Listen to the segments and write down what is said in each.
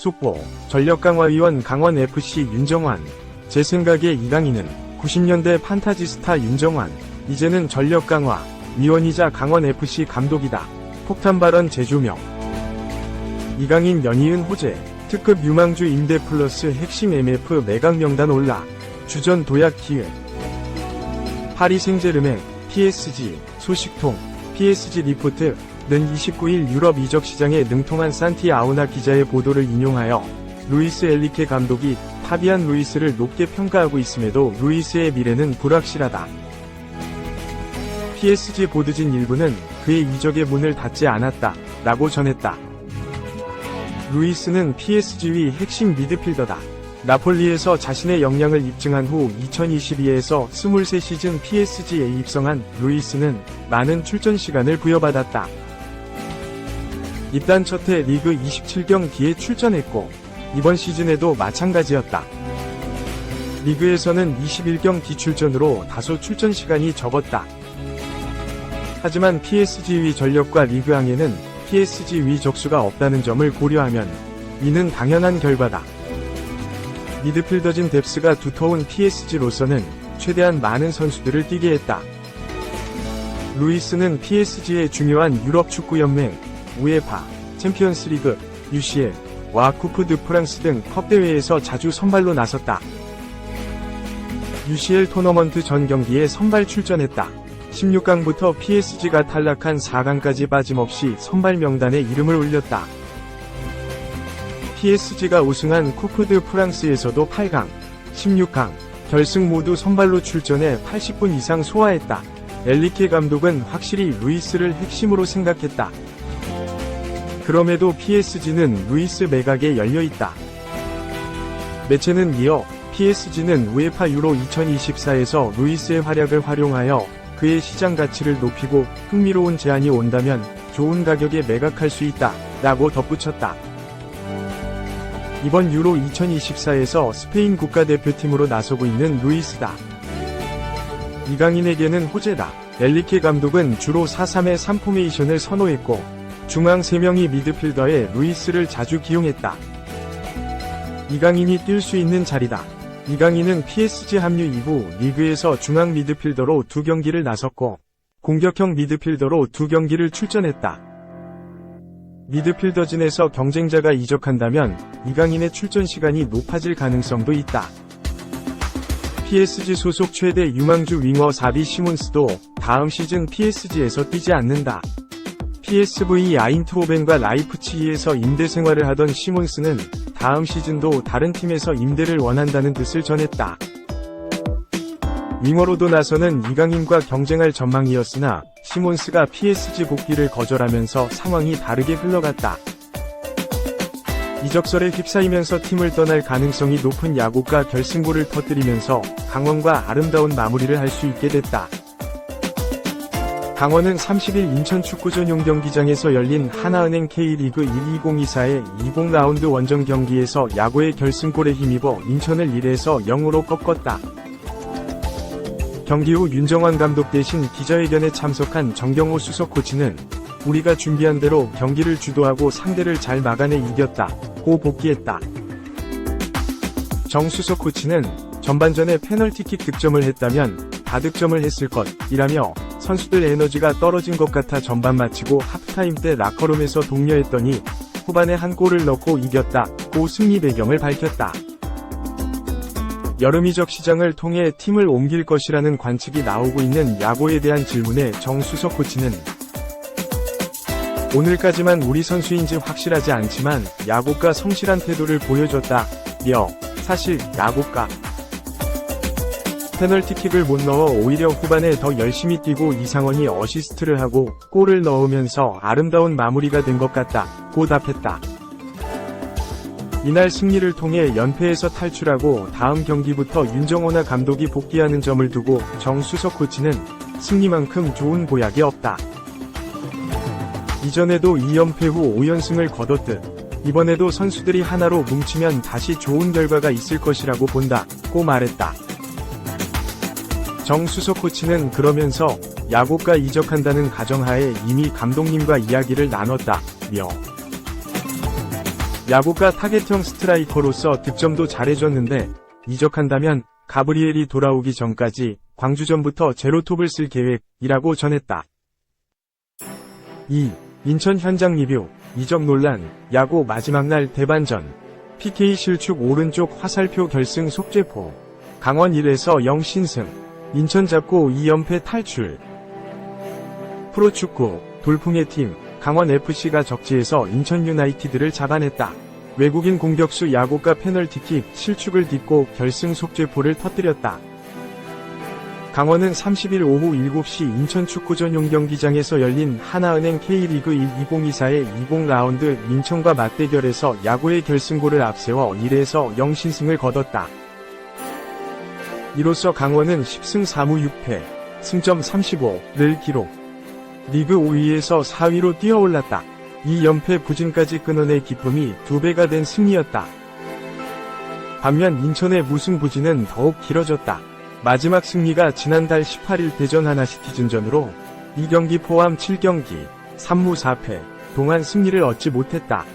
속보, 전력강화위원 강원FC 윤정환. 제 생각에 이강인은 90년대 판타지스타 윤정환, 이제는 전력강화위원이자 강원FC 감독이다. 폭탄 발언 재조명. 이강인 연이은 호재, 특급 유망주 임대 플러스 핵심 MF 매각 명단 올라. 주전 도약 기회. 파리 생제르맹, PSG, 소식통, PSG 리포트는 29일 유럽 이적 시장에 능통한 산티 아우나 기자의 보도를 인용하여 루이스 엘리케 감독이 파비안 루이스를 높게 평가하고 있음에도 루이스의 미래는 불확실하다. PSG 보드진 일부는 그의 이적의 문을 닫지 않았다 라고 전했다. 루이스는 PSG의 핵심 미드필더다. 나폴리에서 자신의 역량을 입증한 후 2022에서 23시즌 PSG에 입성한 루이스는 많은 출전 시간을 부여받았다. 입단 첫해 리그 27경기에 출전했고 이번 시즌에도 마찬가지였다. 리그에서는 21경기 출전으로 다소 출전 시간이 적었다. 하지만 PSG의 전력과 리그앙에는 PSG의 적수가 없다는 점을 고려하면 이는 당연한 결과다. 미드필더진 뎁스가 두터운 PSG로서는 최대한 많은 선수들을 뛰게 했다. 루이스는 PSG의 중요한 유럽 축구연맹, 우에파, 챔피언스리그, UCL와 쿠프 드 프랑스 등 컵대회에서 자주 선발로 나섰다. UCL 토너먼트 전 경기에 선발 출전했다. 16강부터 PSG가 탈락한 4강까지 빠짐없이 선발 명단에 이름을 올렸다. PSG가 우승한 쿠프 드 프랑스에서도 8강, 16강, 결승 모두 선발로 출전해 80분 이상 소화했다. 엘리케 감독은 확실히 루이스를 핵심으로 생각했다. 그럼에도 PSG는 루이스 매각에 열려있다. 매체는 이어 PSG는 우에파 유로 2024에서 루이스의 활약을 활용하여 그의 시장 가치를 높이고 흥미로운 제안이 온다면 좋은 가격에 매각할 수 있다 라고 덧붙였다. 이번 유로 2024에서 스페인 국가대표팀으로 나서고 있는 루이스다. 이강인에게는 호재다. 엘리케 감독은 주로 4-3-3 포메이션을 선호했고 중앙 3명이 미드필더에 루이스를 자주 기용했다. 이강인이 뛸 수 있는 자리다. 이강인은 PSG 합류 이후 리그에서 중앙 미드필더로 2경기를 나섰고 공격형 미드필더로 2경기를 출전했다. 미드필더진에서 경쟁자가 이적한다면 이강인의 출전 시간이 높아질 가능성도 있다. PSG 소속 최대 유망주 윙어 사비 시몬스도 다음 시즌 PSG에서 뛰지 않는다. PSV 아인트호벤과 라이프치히에서 임대 생활을 하던 시몬스는 다음 시즌도 다른 팀에서 임대를 원한다는 뜻을 전했다. 윙어로도 나서는 이강인과 경쟁할 전망이었으나 시몬스가 PSG 복귀를 거절하면서 상황이 다르게 흘러갔다. 이적설에 휩싸이면서 팀을 떠날 가능성이 높은 야구가 결승골을 터뜨리면서 강원과 아름다운 마무리를 할 수 있게 됐다. 강원은 30일 인천 축구 전용 경기장에서 열린 하나은행 K리그 1-2024의 20라운드 원정 경기에서 야구의 결승골에 힘입어 인천을 1-0으로 꺾었다. 경기 후 윤정환 감독 대신 기자회견에 참석한 정경호 수석 코치는 우리가 준비한 대로 경기를 주도하고 상대를 잘 막아내 이겼다고 복귀했다. 정 수석 코치는 전반전에 페널티킥 득점을 했다면 다득점을 했을 것이라며 선수들 에너지가 떨어진 것 같아 전반 마치고 하프타임 때 라커룸에서 독려했더니 후반에 한 골을 넣고 이겼다고 승리 배경을 밝혔다. 여름 이적 시장을 통해 팀을 옮길 것이라는 관측이 나오고 있는 야구에 대한 질문에 정 수석 코치는 오늘까지만 우리 선수인지 확실하지 않지만 야구가 성실한 태도를 보여줬다며 사실 야구가 페널티킥을 못 넣어 오히려 후반에 더 열심히 뛰고 이상원이 어시스트를 하고 골을 넣으면서 아름다운 마무리가 된 것 같다고 답했다. 이날 승리를 통해 연패에서 탈출하고 다음 경기부터 윤정호나 감독이 복귀하는 점을 두고 정 수석 코치는 승리만큼 좋은 보약이 없다. 이전에도 2연패 후 5연승을 거뒀듯 이번에도 선수들이 하나로 뭉치면 다시 좋은 결과가 있을 것이라고 본다고 말했다. 정 수석 코치는 그러면서 야구가 이적한다는 가정하에 이미 감독님과 이야기를 나눴다며 야구가 타겟형 스트라이커로서 득점도 잘해줬는데 이적한다면 가브리엘이 돌아오기 전까지 광주전부터 제로톱을 쓸 계획이라고 전했다. 2. 인천 현장 리뷰, 이적 논란, 야구 마지막 날 대반전, PK 실축 오른쪽 화살표 결승 속죄포, 강원 1에서 0 신승, 인천 잡고 2연패 탈출. 프로축구, 돌풍의 팀, 강원FC가 적지에서 인천 유나이티드를 잡아냈다. 외국인 공격수 야고가 페널티킥 실축을 딛고 결승 속죄포를 터뜨렸다. 강원은 30일 오후 7시 인천 축구 전용 경기장에서 열린 하나은행 K리그 1 2024의 20라운드 인천과 맞대결에서 야구의 결승골을 앞세워 1에서 0 신승을 거뒀다. 이로써 강원은 10승 4무 6패, 승점 35를 기록. 리그 5위에서 4위로 뛰어올랐다. 이 연패 부진까지 끊어내 기쁨이 2배가 된 승리였다. 반면 인천의 무승부진은 더욱 길어졌다. 마지막 승리가 지난달 18일 대전 하나시티즌전으로 2경기 포함 7경기, 3무 4패 동안 승리를 얻지 못했다.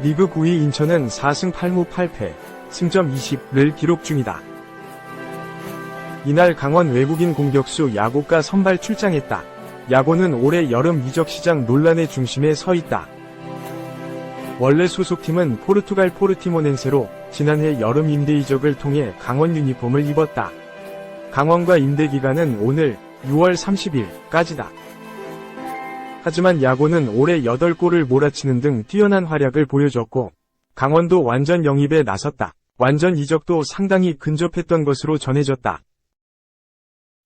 리그 9위 인천은 4승 8무 8패, 승점 20를 기록 중이다. 이날 강원 외국인 공격수 야고가 선발 출장했다. 야고는 올해 여름 이적시장 논란의 중심에 서 있다. 원래 소속팀은 포르투갈 포르티모넨세로 지난해 여름 임대 이적을 통해 강원 유니폼을 입었다. 강원과 임대 기간은 오늘 6월 30일까지다. 하지만 야고는 올해 8골을 몰아치는 등 뛰어난 활약을 보여줬고 강원도 완전 영입에 나섰다. 완전 이적도 상당히 근접했던 것으로 전해졌다.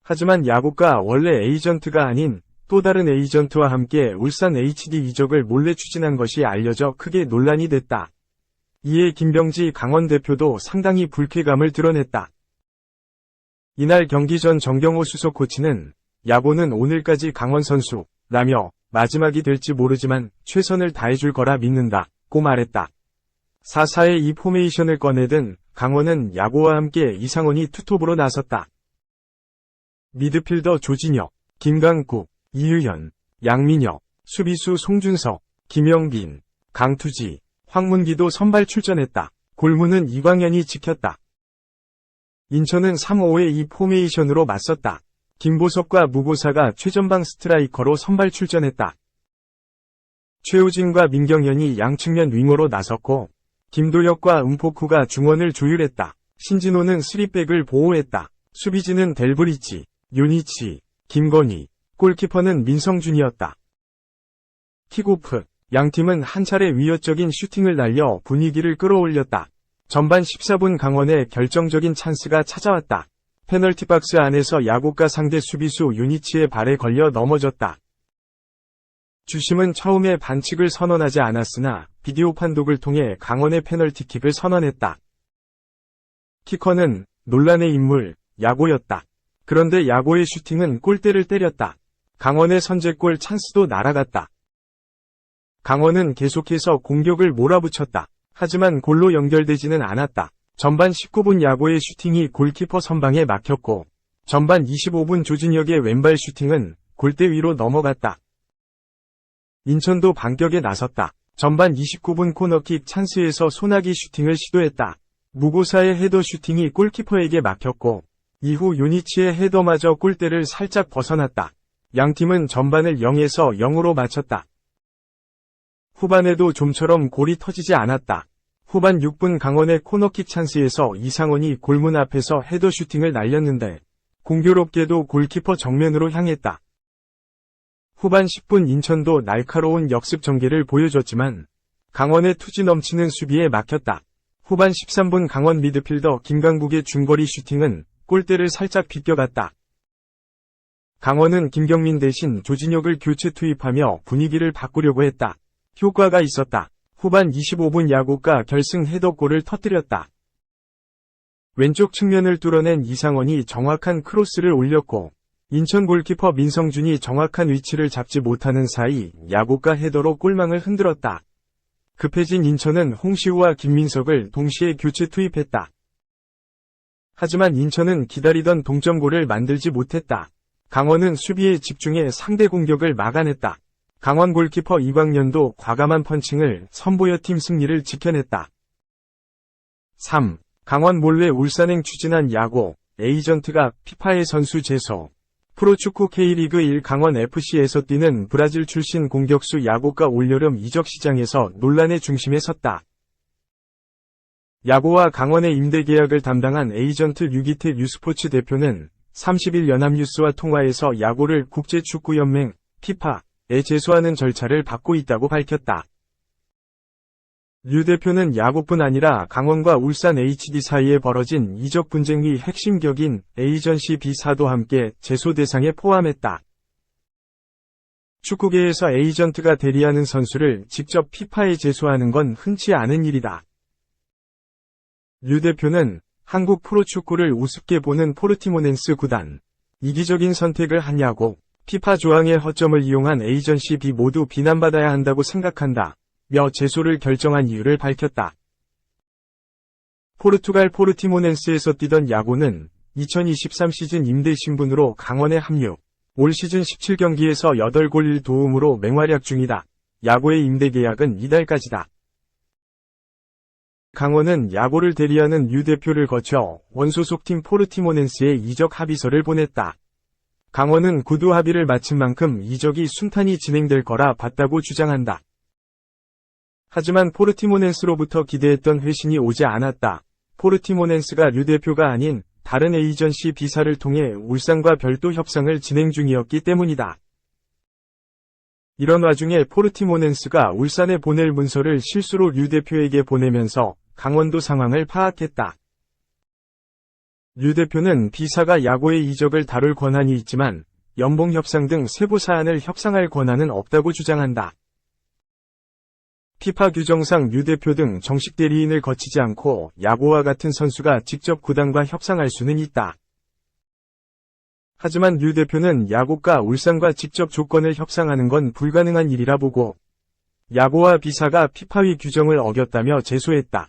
하지만 야고가 원래 에이전트가 아닌 또 다른 에이전트와 함께 울산 HD 이적을 몰래 추진한 것이 알려져 크게 논란이 됐다. 이에 김병지 강원 대표도 상당히 불쾌감을 드러냈다. 이날 경기 전 정경호 수석 코치는 야고는 오늘까지 강원 선수라며 마지막이 될지 모르지만 최선을 다해줄 거라 믿는다고 말했다. 4-4의 이 포메이션을 꺼내든 강원은 야고와 함께 이상원이 투톱으로 나섰다. 미드필더 조진혁, 김강국, 이유현, 양민혁, 수비수 송준석, 김영빈, 강투지, 황문기도 선발 출전했다. 골문은 이광현이 지켰다. 인천은 3-5의 이 포메이션으로 맞섰다. 김보석과 무고사가 최전방 스트라이커로 선발 출전했다. 최우진과 민경현이 양측면 윙어로 나섰고 김도혁과 음포쿠가 중원을 조율했다. 신진호는 3백을 보호했다. 수비진은 델브리치, 유니치, 김건희, 골키퍼는 민성준이었다. 킥오프, 양팀은 한 차례 위협적인 슈팅을 날려 분위기를 끌어올렸다. 전반 14분 강원의 결정적인 찬스가 찾아왔다. 페널티 박스 안에서 야고가 상대 수비수 유니치의 발에 걸려 넘어졌다. 주심은 처음에 반칙을 선언하지 않았으나 비디오 판독을 통해 강원의 페널티킥을 선언했다. 키커는 논란의 인물, 야고였다. 그런데 야고의 슈팅은 골대를 때렸다. 강원의 선제골 찬스도 날아갔다. 강원은 계속해서 공격을 몰아붙였다. 하지만 골로 연결되지는 않았다. 전반 19분 야고의 슈팅이 골키퍼 선방에 막혔고 전반 25분 조진혁의 왼발 슈팅은 골대 위로 넘어갔다. 인천도 반격에 나섰다. 전반 29분 코너킥 찬스에서 소나기 슈팅을 시도했다. 무고사의 헤더 슈팅이 골키퍼에게 막혔고 이후 유니치의 헤더마저 골대를 살짝 벗어났다. 양팀은 전반을 0에서 0으로 마쳤다. 후반에도 좀처럼 골이 터지지 않았다. 후반 6분 강원의 코너킥 찬스에서 이상원이 골문 앞에서 헤더 슈팅을 날렸는데 공교롭게도 골키퍼 정면으로 향했다. 후반 10분 인천도 날카로운 역습 전개를 보여줬지만 강원의 투지 넘치는 수비에 막혔다. 후반 13분 강원 미드필더 김강국의 중거리 슈팅은 골대를 살짝 비껴갔다. 강원은 김경민 대신 조진혁을 교체 투입하며 분위기를 바꾸려고 했다. 효과가 있었다. 후반 25분 야고가 결승 헤더골을 터뜨렸다. 왼쪽 측면을 뚫어낸 이상원이 정확한 크로스를 올렸고 인천 골키퍼 민성준이 정확한 위치를 잡지 못하는 사이 야고가 헤더로 골망을 흔들었다. 급해진 인천은 홍시우와 김민석을 동시에 교체 투입했다. 하지만 인천은 기다리던 동점골을 만들지 못했다. 강원은 수비에 집중해 상대 공격을 막아냈다. 강원 골키퍼 이광년도 과감한 펀칭을 선보여 팀 승리를 지켜냈다. 3. 강원 몰래 울산행 추진한 야구, 에이전트가 피파의 선수 제소. 프로축구 K리그 1 강원FC에서 뛰는 브라질 출신 공격수 야고가 올여름 이적 시장에서 논란의 중심에 섰다. 야고와 강원의 임대 계약을 담당한 에이전트 류기태 유스포츠 대표는 30일 연합뉴스와 통화에서 야고를 국제축구연맹 피파에 제소하는 절차를 밟고 있다고 밝혔다. 류 대표는 야구뿐 아니라 강원과 울산 HD 사이에 벌어진 이적 분쟁의 핵심 격인 에이전시 비사도 함께 제소 대상에 포함했다. 축구계에서 에이전트가 대리하는 선수를 직접 피파에 제소하는 건 흔치 않은 일이다. 류 대표는 한국 프로축구를 우습게 보는 포르티모넨스 구단, 이기적인 선택을 한 야구, 피파 조항의 허점을 이용한 에이전시 비 모두 비난받아야 한다고 생각한다. 며 제소를 결정한 이유를 밝혔다. 포르투갈 포르티모넨스에서 뛰던 야고는 2023 시즌 임대 신분으로 강원에 합류. 올 시즌 17경기에서 8골 1도움으로 맹활약 중이다. 야고의 임대 계약은 이달까지다. 강원은 야고를 대리하는 류 대표를 거쳐 원소속팀 포르티모넨스에 이적 합의서를 보냈다. 강원은 구두 합의를 마친 만큼 이적이 순탄히 진행될 거라 봤다고 주장한다. 하지만 포르티모넨스로부터 기대했던 회신이 오지 않았다. 포르티모넨스가 류 대표가 아닌 다른 에이전시 비사를 통해 울산과 별도 협상을 진행 중이었기 때문이다. 이런 와중에 포르티모넨스가 울산에 보낼 문서를 실수로 류 대표에게 보내면서 강원도 상황을 파악했다. 류 대표는 비사가 야고의 이적을 다룰 권한이 있지만 연봉 협상 등 세부 사안을 협상할 권한은 없다고 주장한다. 피파 규정상 류 대표 등 정식 대리인을 거치지 않고 야고와 같은 선수가 직접 구단과 협상할 수는 있다. 하지만 류 대표는 야고가 울산과 직접 조건을 협상하는 건 불가능한 일이라 보고 야고와 비사가 피파위 규정을 어겼다며 제소했다.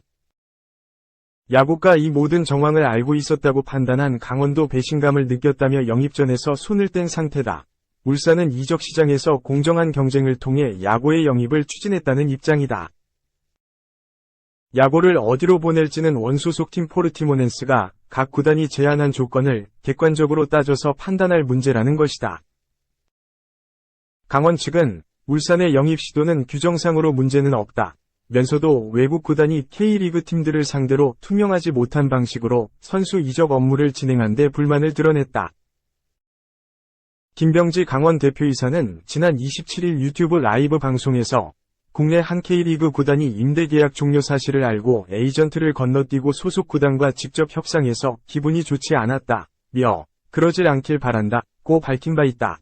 야고가 이 모든 정황을 알고 있었다고 판단한 강원도 배신감을 느꼈다며 영입전에서 손을 뗀 상태다. 울산은 이적 시장에서 공정한 경쟁을 통해 야고의 영입을 추진했다는 입장이다. 야고를 어디로 보낼지는 원소속팀 포르티모넨스가 각 구단이 제안한 조건을 객관적으로 따져서 판단할 문제라는 것이다. 강원 측은 울산의 영입 시도는 규정상으로 문제는 없다. 면서도 외국 구단이 K리그 팀들을 상대로 투명하지 못한 방식으로 선수 이적 업무를 진행한 데 불만을 드러냈다. 김병지 강원 대표이사는 지난 27일 유튜브 라이브 방송에서 국내 한 K리그 구단이 임대 계약 종료 사실을 알고 에이전트를 건너뛰고 소속 구단과 직접 협상해서 기분이 좋지 않았다며 그러질 않길 바란다고 밝힌 바 있다.